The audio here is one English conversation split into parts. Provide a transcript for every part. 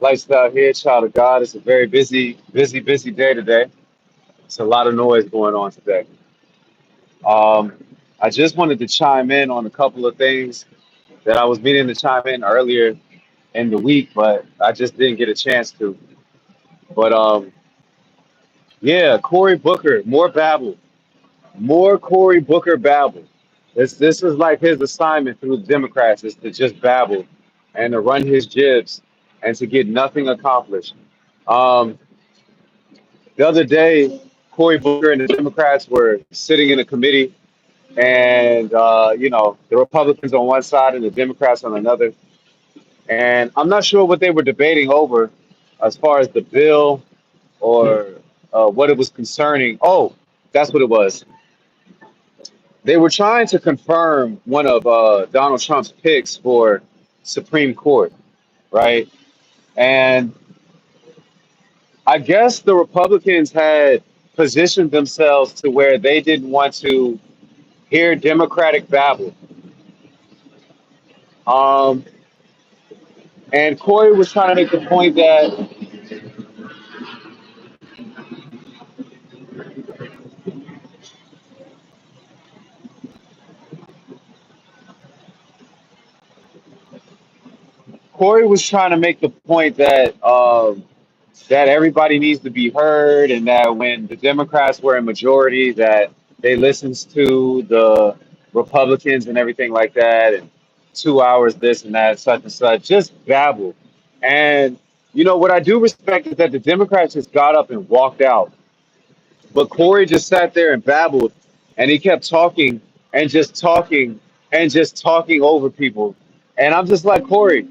Lifestyle here, child of God. It's a very busy day today. It's a lot of noise going on today. Um, I just wanted to chime in on a couple of things that I was meaning to chime in earlier in the week, but I just didn't get a chance to. But yeah, Cory Booker, more babble, more Cory Booker babble. This is like his assignment through the Democrats is to just babble and to run his jibs and to get nothing accomplished. Um, The other day, Cory Booker and the Democrats were sitting in a committee, and the Republicans on one side and the Democrats on another. And I'm not sure what they were debating over, as far as the bill or what it was concerning. Oh, that's what it was. They were trying to confirm one of Donald Trump's picks for Supreme Court, right? And I guess the Republicans had positioned themselves to where they didn't want to hear Democratic babble. Um, and Corey was trying to make the point that Corey was trying to make the point that everybody needs to be heard, and that when the Democrats were in majority, that they listened to the Republicans and everything like that, and 2 hours this and that, such and such, just babble. And what I do respect is that the Democrats just got up and walked out. But Corey just sat there and babbled, and he kept talking and just talking and just talking over people. And I'm just like, Corey,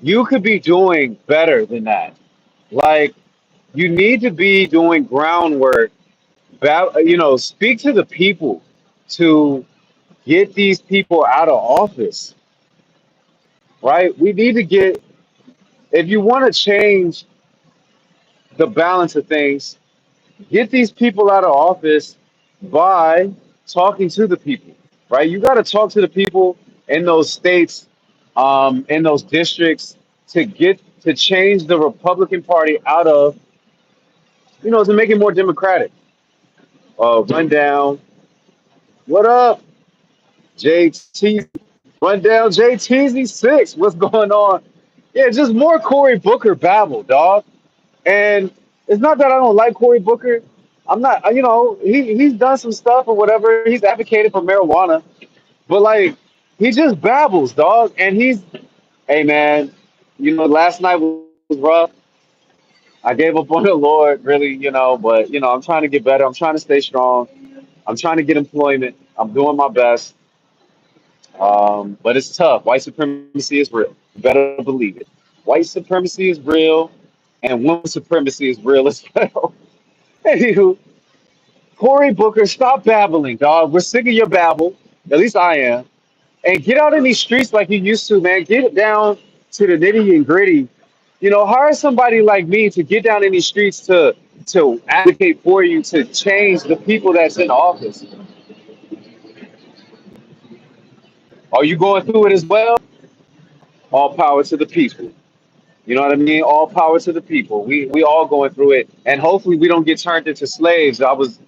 you could be doing better than that. Like, you need to be doing groundwork. Speak to the people to get these people out of office, right? We need to get, if you want to change the balance of things, get these people out of office by talking to the people, right? You got to talk to the people in those states, in those districts, to change the Republican Party out of, to make it more democratic. Rundown, what up, JT? Rundown, JTZ6. What's going on? Yeah, just more Cory Booker babble, dog. And it's not that I don't like Cory Booker. I'm not, he's done some stuff or whatever. He's advocated for marijuana, but like, he just babbles, dog. And hey man, last night was rough. I gave up on the Lord, really, but I'm trying to get better. I'm trying to stay strong. I'm trying to get employment. I'm doing my best. But it's tough. White supremacy is real. You better believe it. White supremacy is real, and women's supremacy is real as well. Anywho, Cory Booker, stop babbling, dog. We're sick of your babble. At least I am. And get out in these streets like you used to, man. Get it down to the nitty and gritty. Hire somebody like me to get down in these streets to advocate for you to change the people that's in office. Are you going through it as well? All power to the people. You know what I mean? All power to the people. We all going through it, and hopefully we don't get turned into slaves. I was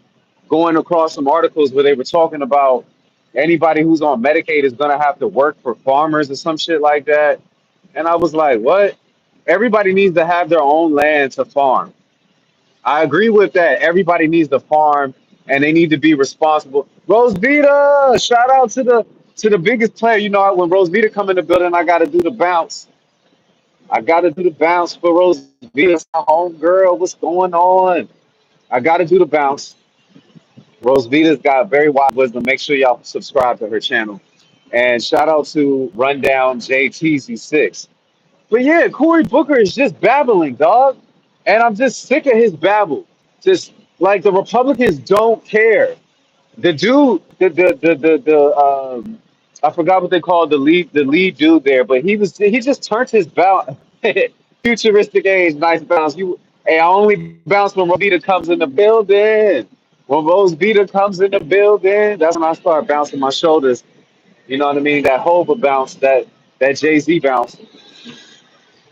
going across some articles where they were talking about anybody who's on Medicaid is gonna have to work for farmers or some shit like that. And I was like, what? Everybody needs to have their own land to farm. I agree with that. Everybody needs to farm and they need to be responsible. Rose Vita, shout out to the biggest player. When Rose Vita come in the building, I gotta do the bounce. I gotta do the bounce for Rose Vita, my home girl. What's going on? I gotta do the bounce. Rose Vita's got very wide wisdom. Make sure y'all subscribe to her channel. And shout out to Rundown JTZ6. But yeah, Cory Booker is just babbling, dog. And I'm just sick of his babble. Just like the Republicans don't care. The dude, I forgot what they called the lead dude there, but he just turned his bounce futuristic age, nice bounce. Hey, I only bounce when Rosita comes in the building. When Rose Vita comes in the building, that's when I start bouncing my shoulders. You know what I mean? That Hova bounce, that Jay Z bounce.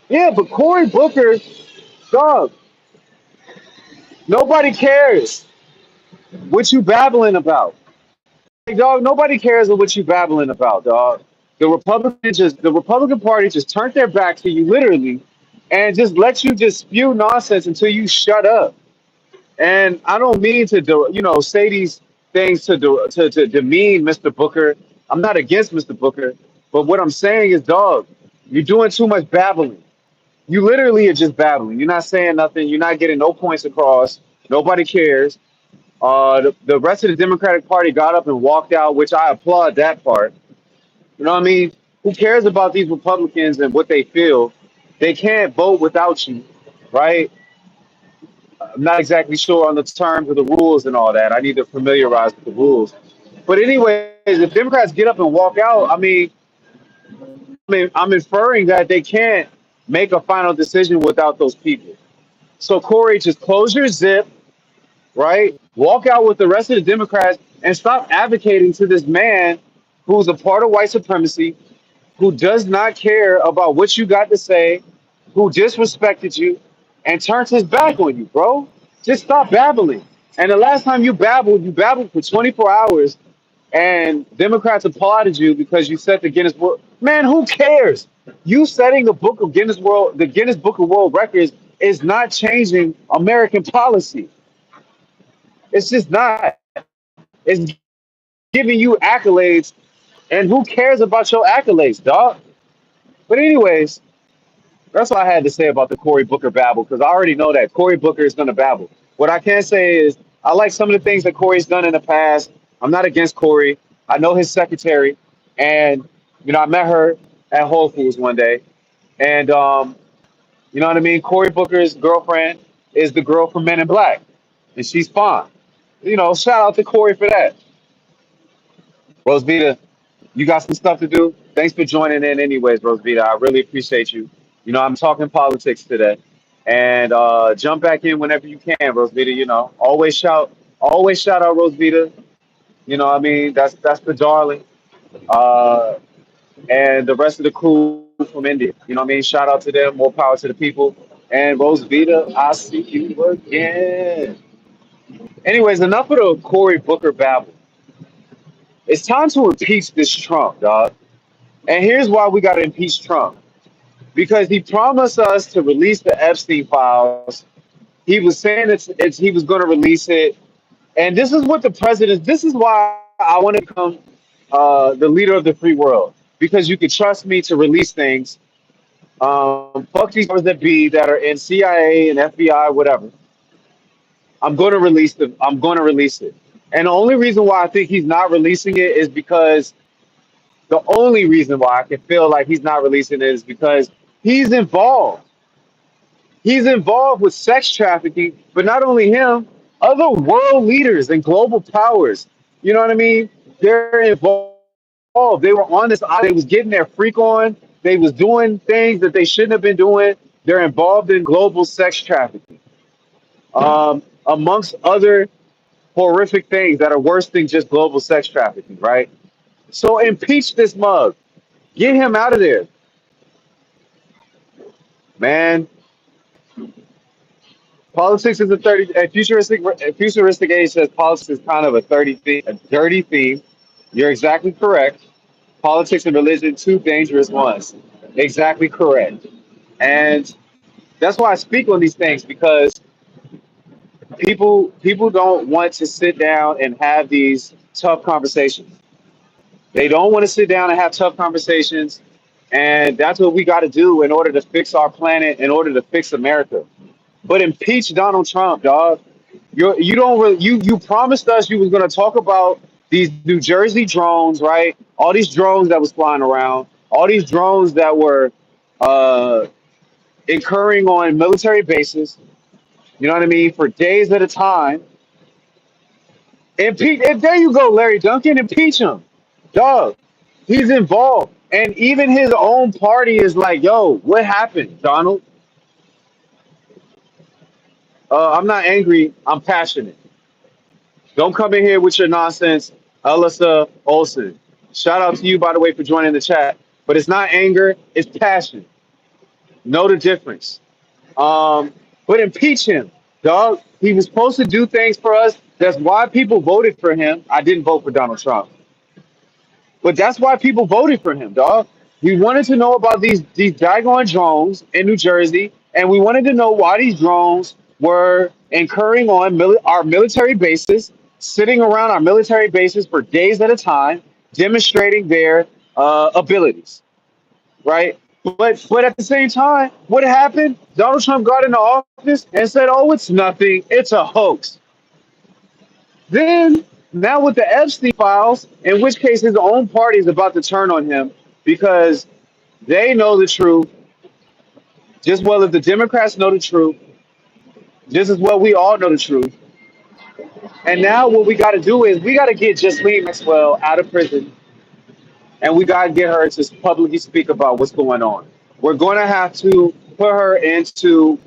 Yeah, but Cory Booker, dog, nobody cares what you babbling about. Like, dog, nobody cares what you babbling about, dog. The Republican Party just turned their back to you literally and just let you just spew nonsense until you shut up. And I don't mean to do, say these things to demean Mr. Booker. I'm not against Mr. Booker, but what I'm saying is, dog, you're doing too much babbling. You literally are just babbling. You're not saying nothing. You're not getting no points across. Nobody cares. The rest of the Democratic Party got up and walked out, which I applaud that part. You know what I mean? Who cares about these Republicans and what they feel? They can't vote without you, right? I'm not exactly sure on the terms of the rules and all that. I need to familiarize with the rules. But anyways, if Democrats get up and walk out, I'm inferring that they can't make a final decision without those people. So Corey, just close your zip, right? Walk out with the rest of the Democrats and stop advocating to this man who's a part of white supremacy, who does not care about what you got to say, who disrespected you, and turns his back on you, bro. Just stop babbling. And the last time you babbled for 24 hours, and Democrats applauded you because you set the Guinness World. Man, who cares? You setting the Guinness Book of World Records is not changing American policy. It's just not. It's giving you accolades, and who cares about your accolades, dog? But anyways, that's all I had to say about the Cory Booker babble because I already know that Cory Booker is going to babble. What I can say is I like some of the things that Corey's done in the past. I'm not against Corey. I know his secretary, and I met her at Whole Foods one day, and you know what I mean. Cory Booker's girlfriend is the girl from Men in Black, and she's fine. Shout out to Corey for that. Rosita, you got some stuff to do. Thanks for joining in, anyways, Rosita. I really appreciate you. I'm talking politics today, and jump back in whenever you can, Rosita. Always shout out Rosita. What I mean, that's the darling, uh, and the rest of the crew from India. What I mean, shout out to them. More power to the people. And Rosita, I see you again. Anyways, enough of the Cory Booker babble. It's time to impeach this Trump, dog. And here's why we got to impeach Trump. Because he promised us to release the Epstein files. He was saying he was going to release it. And this is what the president, this is why I want to become the leader of the free world. Because you can trust me to release things. Fuck these powers that be that are in CIA and FBI, whatever. I'm going to release them. I'm going to release it. And the only reason why I think he's not releasing it is because the only reason why I can feel like he's not releasing it is because he's involved. He's involved with sex trafficking, but not only him, other world leaders and global powers. You know what I mean? They're involved. They were on this island. They was getting their freak on. They was doing things that they shouldn't have been doing. They're involved in global sex trafficking, amongst other horrific things that are worse than just global sex trafficking, right? So impeach this mug. Get him out of there, man. Politics is a futuristic age says politics is kind of a dirty theme. You're exactly correct. Politics and religion, two dangerous ones. Exactly correct. And that's why I speak on these things because people don't want to sit down and have these tough conversations. They don't want to sit down and have tough conversations. And that's what we got to do in order to fix our planet, in order to fix America. But impeach Donald Trump, dog. You don't really, you promised us you was gonna talk about these New Jersey drones, right? All these drones that was flying around, all these drones that were uh, incurring on military bases. You know what I mean? For days at a time. Impeach. And there you go, Larry Duncan. Impeach him, dog. He's involved, and even his own party is like, "Yo, what happened, Donald? I'm not angry. I'm passionate." Don't come in here with your nonsense, Alyssa Olsen. Shout out to you, by the way, for joining the chat. But it's not anger, it's passion. Know the difference. Um, but impeach him, dog. He was supposed to do things for us. That's why people voted for him. I didn't vote for Donald Trump, but that's why people voted for him, dog. We wanted to know about these daggone drones in New Jersey, and we wanted to know why these drones were incurring on our military bases, sitting around our military bases for days at a time, demonstrating their abilities, right? But at the same time, what happened? Donald Trump got into office and said, "Oh, it's nothing. It's a hoax." Then now with the Epstein files, in which case his own party is about to turn on him because they know the truth just well as the Democrats know the truth, just as well we all know the truth. And now what we got to do is we got to get Ghislaine Maxwell out of prison, and we got to get her to publicly speak about what's going on. We're going to have to put her into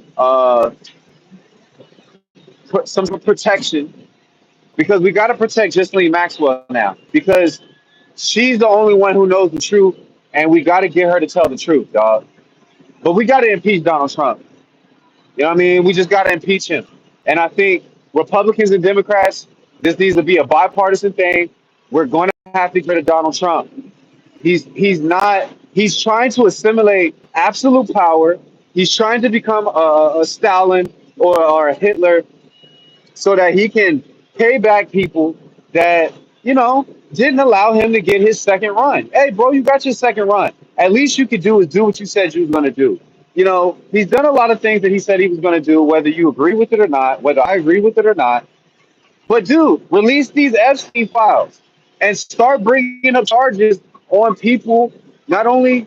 some sort of protection because we got to protect Ghislaine Maxwell now because she's the only one who knows the truth, and we got to get her to tell the truth, dog. But we got to impeach Donald Trump. You know what I mean? We just got to impeach him. And I think Republicans and Democrats, this needs to be a bipartisan thing. We're going to have to get rid of Donald Trump. He's not. He's trying to assimilate absolute power. He's trying to become a Stalin or a Hitler so that he can pay back people that didn't allow him to get his second run. Hey, bro, you got your second run. At least you could do is do what you said you was going to do. He's done a lot of things that he said he was going to do, whether you agree with it or not, whether I agree with it or not. But dude, release these Epstein files and start bringing up charges on people not only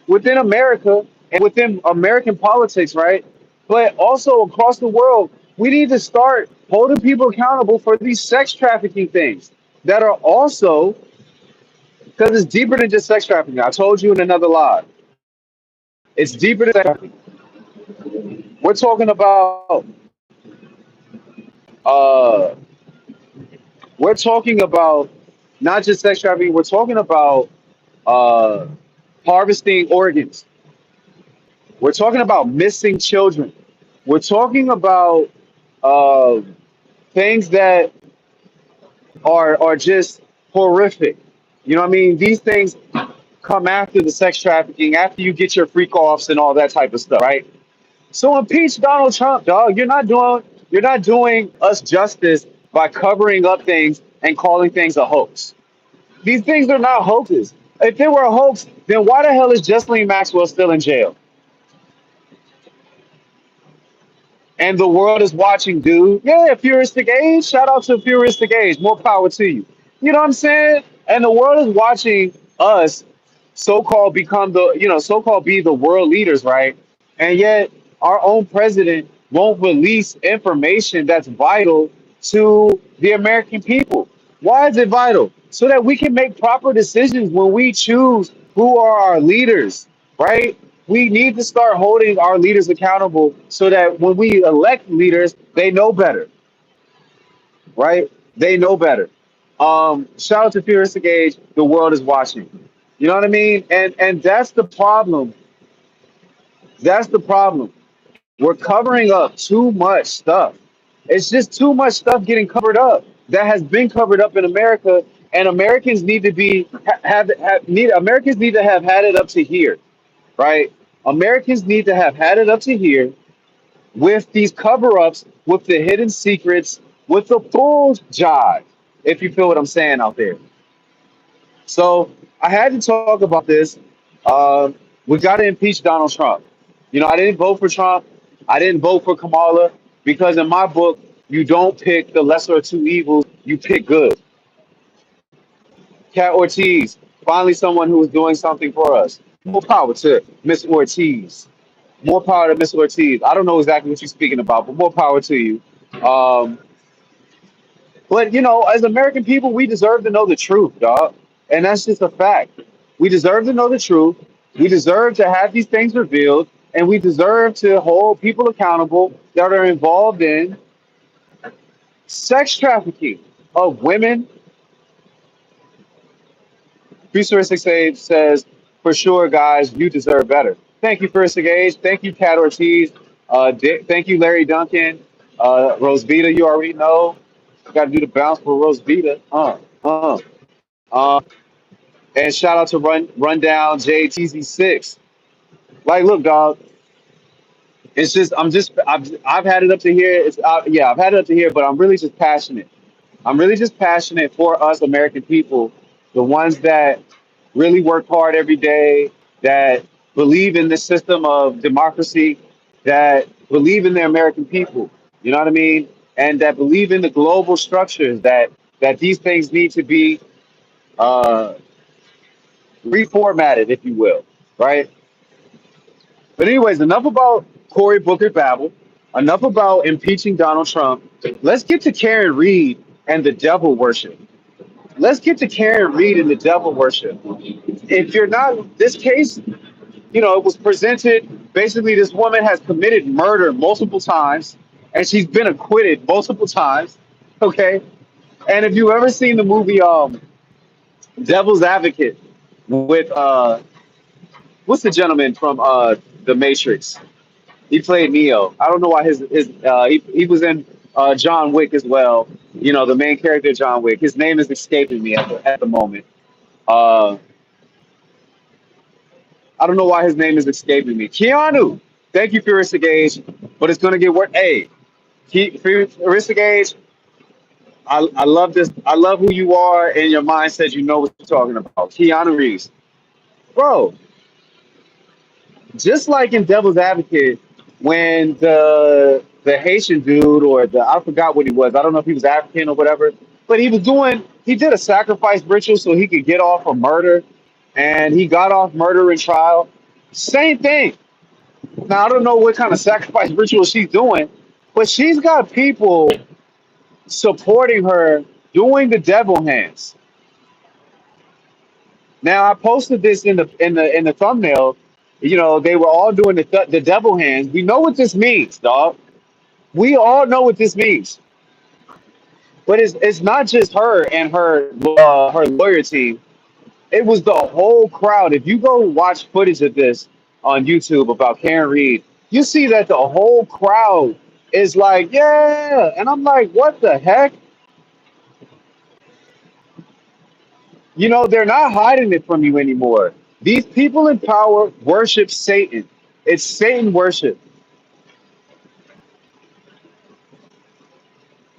within America and within American politics, right? But also across the world. We need to start holding people accountable for these sex trafficking things that are also because it's deeper than just sex trafficking. I told you in another live. It's deeper than sex trafficking. We're talking about uh we're talking about not just sex trafficking, we're talking about uh harvesting organs. We're talking about missing children. We're talking about uh, things that are just horrific. You know what I mean? These things come after the sex trafficking, after you get your freak offs and all that type of stuff, right? So impeach Donald Trump, dog. You're not doing us justice by covering up things and calling things a hoax. These things are not hoaxes. If they were a hoax, then why the hell is Ghislaine Maxwell still in jail? And the world is watching, dude. Yeah, Futuristic Age. Shout out to Futuristic Age. More power to you. You know what I'm saying? And the world is watching us so-called become so-called be the world leaders, right? And yet our own president won't release information that's vital to the American people. Why is it vital? So that we can make proper decisions when we choose who are our leaders, right? We need to start holding our leaders accountable so that when we elect leaders, they know better, right? They know better. Shout out to Futuristic Age. The world is watching. You know what I mean? And that's the problem. That's the problem. We're covering up too much stuff. It's just too much stuff getting covered up that has been covered up in America, and Americans need to be have need Americans need to have had it up to here, right? Americans need to have had it up to here with these cover-ups, with the hidden secrets, with the full jive, if you feel what I'm saying out there. So I had to talk about this. Uh, we got to impeach Donald Trump. I didn't vote for Trump. I didn't vote for Kamala because in my book, you don't pick the lesser of two evils. You pick good. Cat Ortiz, finally someone who is doing something for us. More power to Miss Ortiz. More power to Miss Ortiz. I don't know exactly what you're speaking about, but more power to you. Um, but as American people, we deserve to know the truth, dog, and that's just a fact. We deserve to know the truth. We deserve to have these things revealed, and we deserve to hold people accountable that are involved in sex trafficking of women. Futuristic Sage says, "For sure, guys, you deserve better." Thank you, First Engage. Thank you, Cat Ortiz. Thank you, Larry Duncan. Rosvita, you already know. Got to do the bounce for Rosvita. Um, and shout out to Rundown JTZ6. Like, look, dog. It's just I've had it up to here. Yeah, I've had it up to here, but I'm really just passionate. I'm really just passionate for us American people, the ones that really work hard every day, that believe in the system of democracy, that believe in the American people. You know what I mean? And that believe in the global structures that these things need to be uh, reformatted, if you will, right? But anyways, enough about Cory Booker Babble. Enough about impeaching Donald Trump. Let's get to Karen Reed and the devil worship. Let's get to Karen Reed and the devil worship. If you're not, this case, it was presented. Basically, this woman has committed murder multiple times, and she's been acquitted multiple times. Okay, and if you ever seen the movie Devil's Advocate with what's the gentleman from The Matrix? He played Neo. I don't know why he was in John Wick as well. The main character John Wick. His name is escaping me at the moment. Uh, I don't know why his name is escaping me. Keanu. Thank you, Furiosa Gage. But it's gonna get worse. Hey, Furiosa Gage. I love this. I love who you are, and your mind says you know what you're talking about. Keanu Reeves, bro. Just like in Devil's Advocate, when the Haitian dude or the I forgot what he was. I don't know if he was African or whatever, but he did a sacrifice ritual so he could get off of murder, and he got off murder in trial. Same thing. Now I don't know what kind of sacrifice ritual she's doing, but she's got people supporting her doing the devil hands. Now I posted this in the thumbnail. They were all doing the devil hands. We know what this means, dog. We all know what this means. But it's not just her and her lawyer team. It was the whole crowd. If you go watch footage of this on YouTube about Karen Reed, you see that the whole crowd is like, yeah. And I'm like, what the heck? They're not hiding it from you anymore. These people in power worship Satan. It's Satan worship.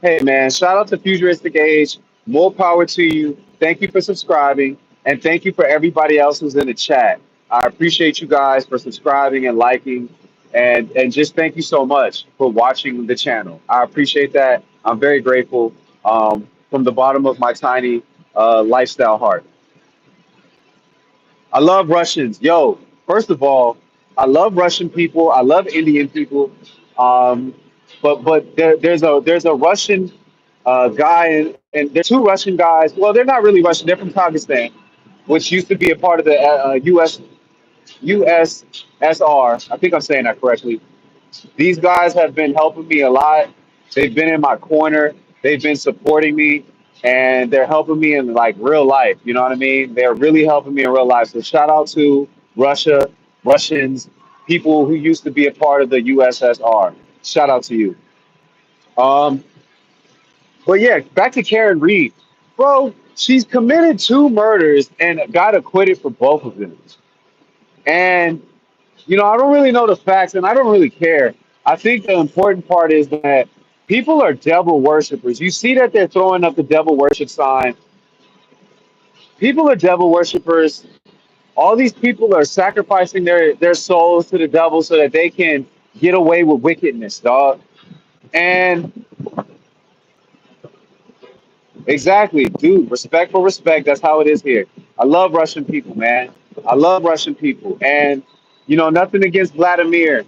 Hey man, shout out to Futuristic Age. More power to you. Thank you for subscribing. And thank you for everybody else who's in the chat. I appreciate you guys for subscribing and liking. And just thank you so much for watching the channel. I appreciate that. I'm very grateful from the bottom of my tiny lifestyle heart. I love Russians. Yo, first of all, I love Russian people. I love Indian people. Um, but there's a Russian guy and there's two Russian guys. Well, they're not really Russian. They're from Kazakhstan, which used to be a part of the USSR. I think I'm saying that correctly. These guys have been helping me a lot. They've been in my corner. They've been supporting me, and they're helping me in like real life. You know what I mean? They're really helping me in real life. So shout out to Russia, Russians, people who used to be a part of the USSR. Shout out to you. Um, but yeah, back to Karen Reed, bro. She's committed two murders and got acquitted for both of them. And I don't really know the facts and I don't really care. I think the important part is that people are devil worshippers. You see that they're throwing up the devil worship sign. People are devil worshippers. All these people are sacrificing their souls to the devil so that they can get away with wickedness, dog. And exactly, dude, respect for respect. That's how it is here. I love Russian people, man. I love Russian people. And, nothing against Vladimir.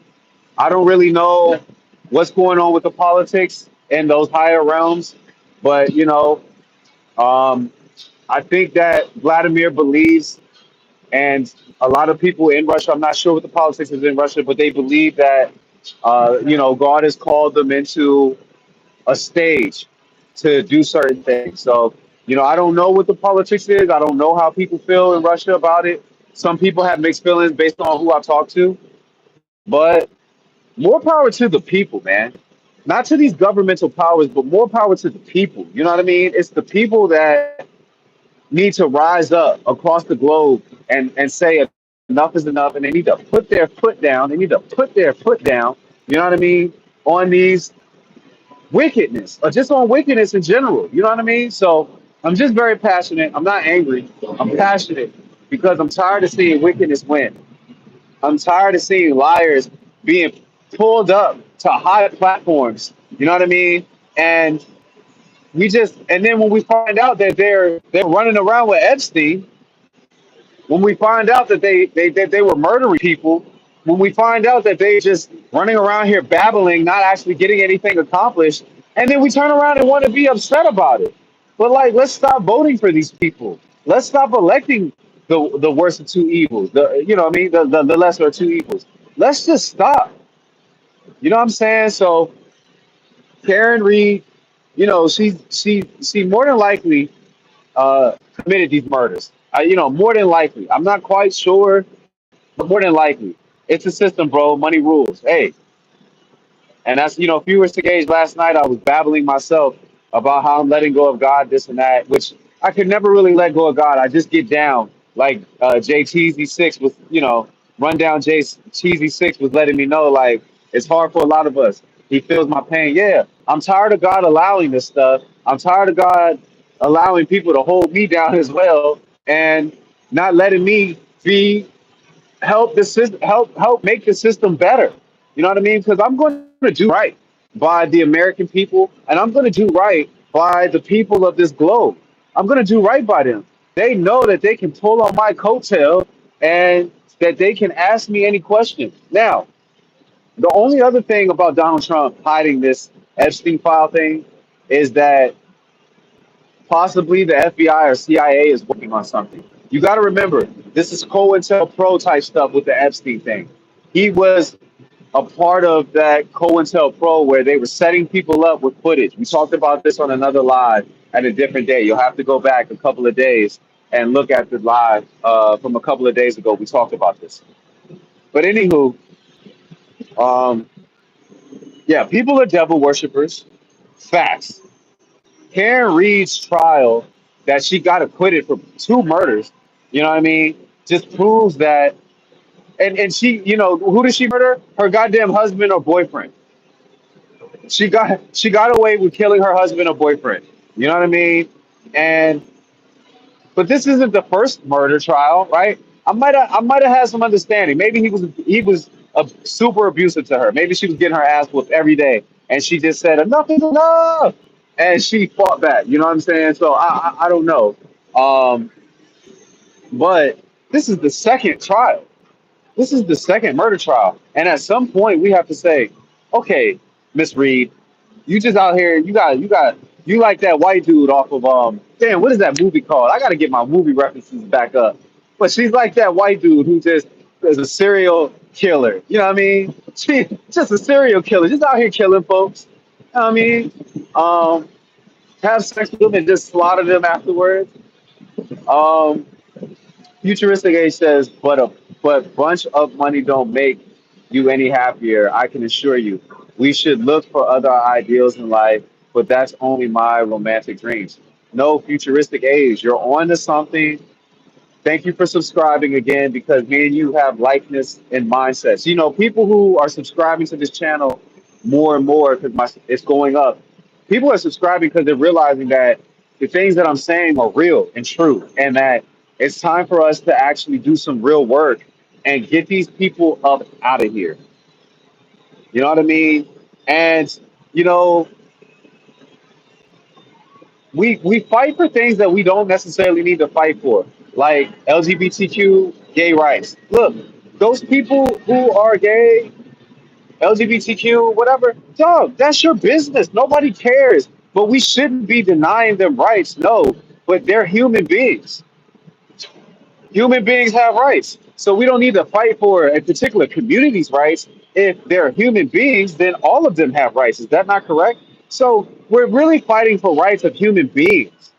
I don't really know what's going on with the politics in those higher realms, but um, I think that Vladimir believes, and a lot of people in Russia. I'm not sure what the politics is in Russia, but they believe that God has called them into a stage to do certain things. So I don't know what the politics is. I don't know how people feel in Russia about it, Some people have mixed feelings based on who I talk to, but more power to the people, man. Not to these governmental powers, but more power to the people. You know what I mean? It's the people that need to rise up across the globe and say enough is enough, and they need to put their foot down. They need to put their foot down. You know what I mean? On these wickedness, or just on wickedness in general. You know what I mean? So I'm just very passionate. I'm not angry. I'm passionate because I'm tired of seeing wickedness win. I'm tired of seeing liars being pulled up to high platforms. You know what I mean? And and then when we find out that they're running around with Epstein, when we find out that they were murdering people, when we find out that they just running around here babbling, not actually getting anything accomplished, and then we turn around and want to be upset about it. But like, let's stop voting for these people. Let's stop electing the worst of two evils. What I mean, the lesser of two evils. Let's just stop. You know what I'm saying? So Karen Reed, she more than likely committed these murders. More than likely. I'm not quite sure, but more than likely, it's a system, bro. Money rules. Hey, and that's, if you were to gauge last night, I was babbling myself about how I'm letting go of God, this and that, which I could never really let go of God. I just get down like Jay Cheesy Six was, run down Jay Cheesy Six was letting me know like it's hard for a lot of us. He feels my pain. Yeah, I'm tired of God allowing this stuff. I'm tired of God allowing people to hold me down as well and not letting me be help the system help make the system better. You know what I mean? Because I'm going to do right by the American people, and I'm going to do right by the people of this globe. I'm going to do right by them. They know that they can pull on my coattail and that they can ask me any question. Now, the only other thing about Donald Trump hiding this Epstein file thing is that possibly the FBI or CIA is working on something. You got to remember, this is COINTELPRO type stuff with the Epstein thing. He was a part of that COINTELPRO where they were setting people up with footage. We talked about this on another live at a different day. You'll have to go back a couple of days and look at the live from a couple of days ago. We talked about this. But anywho, um, yeah, people are devil worshippers. Facts. Karen Reed's trial that she got acquitted for two murders, you know what I mean, just proves that. And she, who did she murder? Her goddamn husband or boyfriend. She got away with killing her husband or boyfriend. You know what I mean? And but this isn't the first murder trial, right? I might have had some understanding. Maybe he was super abusive to her. Maybe she was getting her ass whooped every day, and she just said enough is enough, and she fought back. You know what I'm saying? So I don't know, um, but this is the second trial. This is the second murder trial, and at some point we have to say, okay, Miss Reed, you just out here. You like that white dude off of damn, what is that movie called? I got to get my movie references back up. But she's like that white dude who just is a serial killer. You know what I mean? She just a serial killer, just out here killing folks. You know what I mean? Um, have sex with them and just slaughter them afterwards. Um, Futuristic Age says, but bunch of money don't make you any happier. I can assure you. We should look for other ideals in life, but that's only my romantic dreams. No, Futuristic Age, you're on to something. Thank you for subscribing again because me and you have likeness in mindsets. People who are subscribing to this channel more and more because it's going up. People are subscribing because they're realizing that the things that I'm saying are real and true, and that it's time for us to actually do some real work and get these people up out of here. You know what I mean? And you know, we fight for things that we don't necessarily need to fight for, like LGBTQ gay rights. Look, those people who are gay, LGBTQ, whatever, dog, that's your business. Nobody cares. But we shouldn't be denying them rights. No, but they're human beings. Human beings have rights. So we don't need to fight for a particular community's rights. If they're human beings, then all of them have rights. Is that not correct? So we're really fighting for rights of human beings.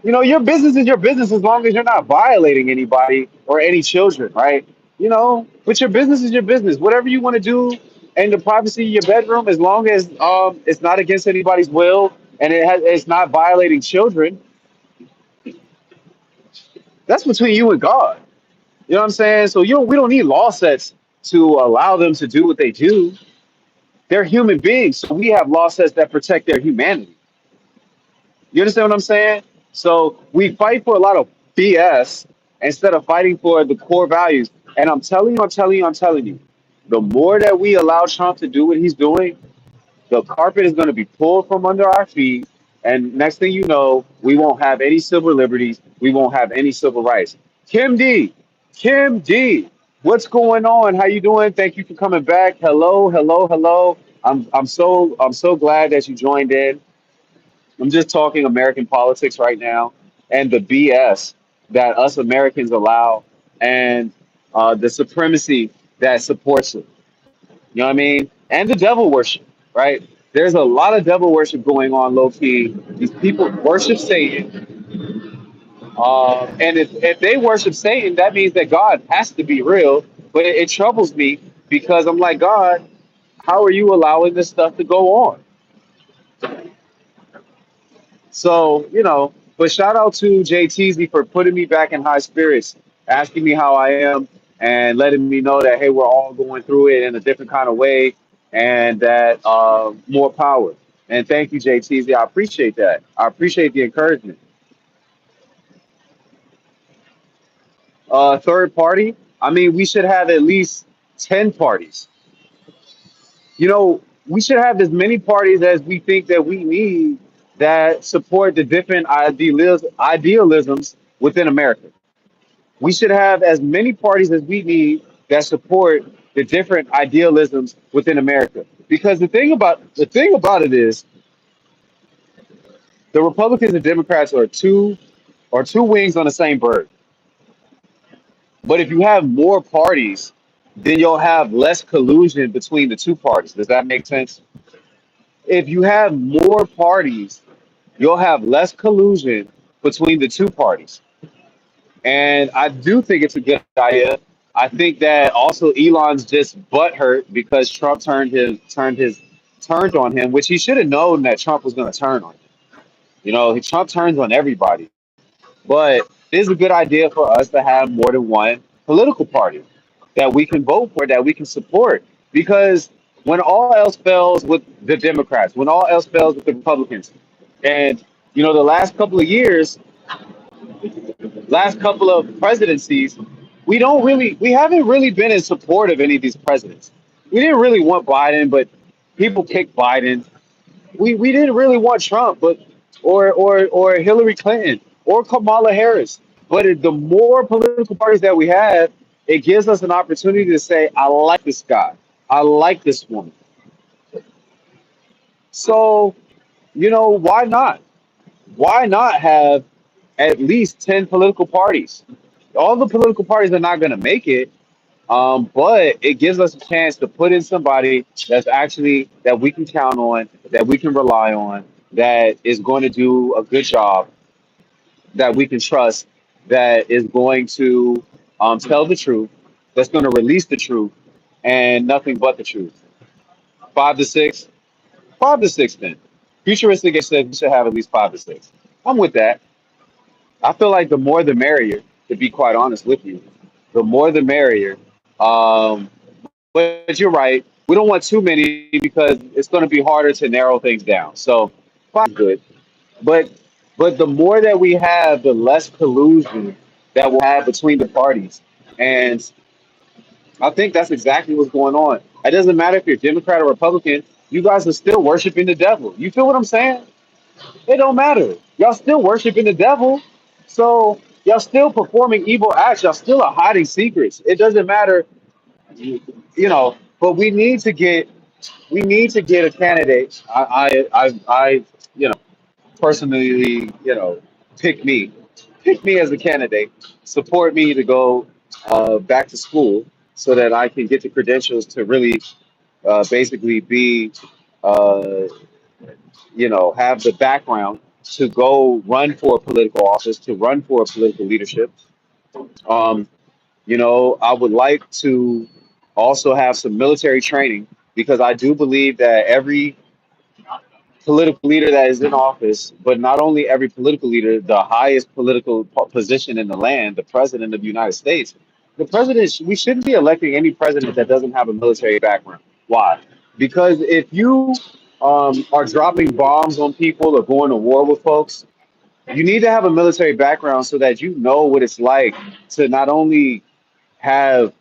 Your business is your business as long as you're not violating anybody or any children, right? But your business is your business. Whatever you want to do in the privacy of your bedroom, as long as it's not against anybody's will and it's not violating children, that's between you and God. You know what I'm saying? So we don't need law sets to allow them to do what they do. They're human beings, so we have law sets that protect their humanity. You understand what I'm saying? So we fight for a lot of BS instead of fighting for the core values. And I'm telling you, the more that we allow Trump to do what he's doing, the carpet is going to be pulled from under our feet. And next thing you know, we won't have any civil liberties. We won't have any civil rights. Kim D, Kim D, what's going on? How you doing? Thank you for coming back. Hello, hello, hello. I'm so glad that you joined in. I'm just talking American politics right now and the BS that us Americans allow and the supremacy that supports it. You know what I mean? And the devil worship, right? There's a lot of devil worship going on low key. These people worship Satan. And if they worship Satan, that means that God has to be real. But it troubles me because I'm like, God, how are you allowing this stuff to go on? So, but shout out to JTZ for putting me back in high spirits, asking me how I am, and letting me know that, hey, we're all going through it in a different kind of way and that more power. And thank you, JTZ. I appreciate that. I appreciate the encouragement. Third party, I mean, we should have at least 10 parties. We should have as many parties as we think that we need that support the different idealisms within America. We should have as many parties as we need that support the different idealisms within America. Because the thing about it is the Republicans and Democrats are two wings on the same bird. But if you have more parties, then you'll have less collusion between the two parties. Does that make sense? If you have more parties, you'll have less collusion between the two parties. And I do think it's a good idea. I think that also Elon's just butthurt because Trump turned on him, which he should have known that Trump was going to turn on him. Trump turns on everybody. But it is a good idea for us to have more than one political party that we can vote for, that we can support. Because when all else fails with the Democrats, when all else fails with the Republicans, and the last couple of presidencies, we haven't really been in support of any of these presidents. We didn't really want Biden, but people picked Biden. We didn't really want Trump, but or Hillary Clinton or Kamala Harris. But the more political parties that we have, it gives us an opportunity to say, I like this guy, I like this woman. So why not? Why not have at least 10 political parties? All the political parties are not going to make it, but it gives us a chance to put in somebody that we can count on, that we can rely on, that is going to do a good job, that we can trust, that is going to tell the truth, that's going to release the truth, and nothing but the truth. 5 to 6, 5 to 6. Then futuristic said we should have at least 5 to 6. I'm with that. I feel like the more the merrier. To be quite honest with you, the more the merrier. But you're right. We don't want too many because it's going to be harder to narrow things down. So five is good. But the more that we have, the less collusion that we'll have between the parties. And I think that's exactly what's going on. It doesn't matter if you're Democrat or Republican. You guys are still worshiping the devil. You feel what I'm saying? It don't matter. Y'all still worshiping the devil. So y'all still performing evil acts. Y'all still are hiding secrets. It doesn't matter, but we need to get a candidate. You know, personally, pick me, pick me as a candidate, support me to go back to school so that I can get the credentials to really basically be, uh, have the background. to go run for a political office, to run for a political leadership. Um, I would like to also have some military training because I do believe that every political leader that is in office, but not only every political leader, the highest political position in the land, the president of the United States, the president, we shouldn't be electing any president that doesn't have a military background. Why? Because if you are dropping bombs on people or going to war with folks, you need to have a military background so that you know what it's like to not only have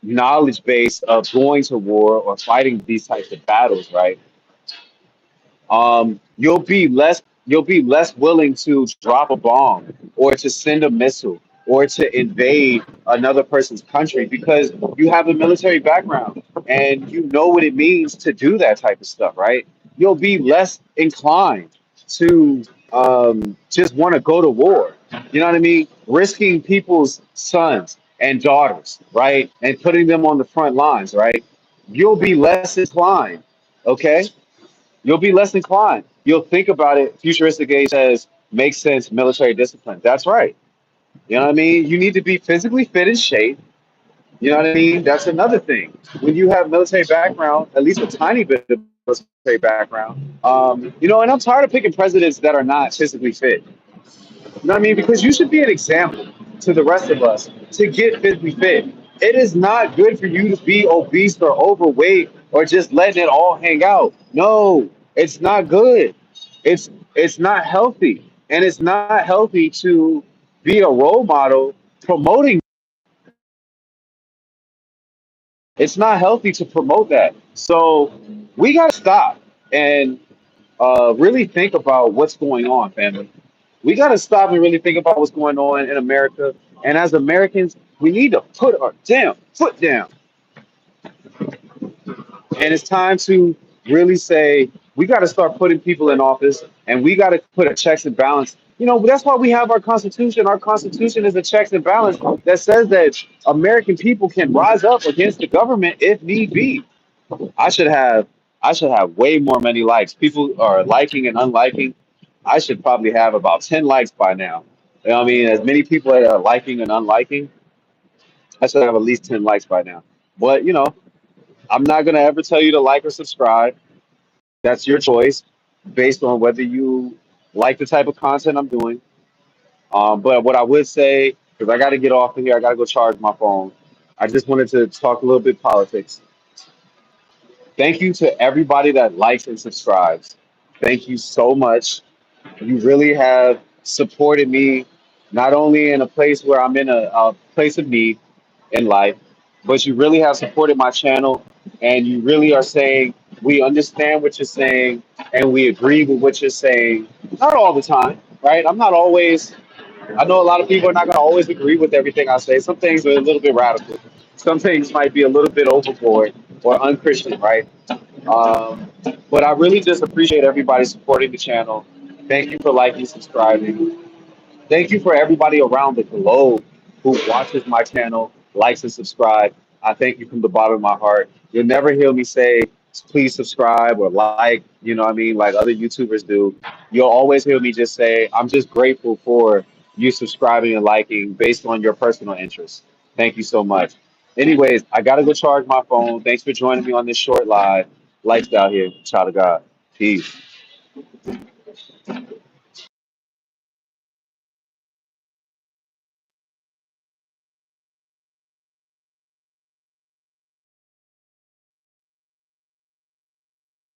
knowledge base of going to war or fighting these types of battles, right? You'll be less willing to drop a bomb or to send a missile or to invade another person's country because you have a military background and you know what it means to do that type of stuff, right? You'll be less inclined to just want to go to war. You know what I mean? Risking people's sons and daughters, right? And putting them on the front lines, right? You'll be less inclined, okay? You'll be less inclined. You'll think about it. Futuristic age says makes sense. Military discipline. That's right. You know what I mean? You need to be physically fit in shape. You know what I mean? That's another thing. When you have military background, at least a tiny bit of military background, and I'm tired of picking presidents that are not physically fit. You know what I mean? Because you should be an example to the rest of us to get physically fit. It is not good for you to be obese or overweight or just letting it all hang out. No, it's not good. It's not healthy. And it's not healthy to be a role model promoting. It's not healthy to promote that. So we got to stop and really think about what's going on, family. We got to stop and really think about what's going on in America. And as Americans, we need to put our damn foot down. And it's time to really say we got to start putting people in office and we got to put a checks and balance. That's why we have our Constitution. Our Constitution is a checks and balance that says that American people can rise up against the government if need be. I should have I should have way more many likes. People are liking and unliking. I should probably have about 10 likes by now. You know what I mean? As many people that are liking and unliking, I should have at least 10 likes by now. But I'm not gonna ever tell you to like or subscribe. That's your choice based on whether you like the type of content I'm doing. But what I would say, because I got to get off of here, I got to go charge my phone. I just wanted to talk a little bit politics. Thank you to everybody that likes and subscribes. Thank you so much. You really have supported me, not only in a place where I'm in a place of need in life, but you really have supported my channel and you really are saying, we understand what you're saying and we agree with what you're saying. Not all the time, right? I know a lot of people are not going to always agree with everything I say. Some things are a little bit radical. Some things might be a little bit overboard or unchristian, right? Um, but I really just appreciate everybody supporting the channel. Thank you for liking, subscribing. Thank you for everybody around the globe who watches my channel, likes and subscribe. I thank you from the bottom of my heart. You'll never hear me say, please subscribe or like, what I mean, like other YouTubers do. You'll always hear me just say, I'm just grateful for you subscribing and liking based on your personal interests. Thank you so much. Anyways, I got to go charge my phone. Thanks for joining me on this short live. Lights out here, child of God. Peace.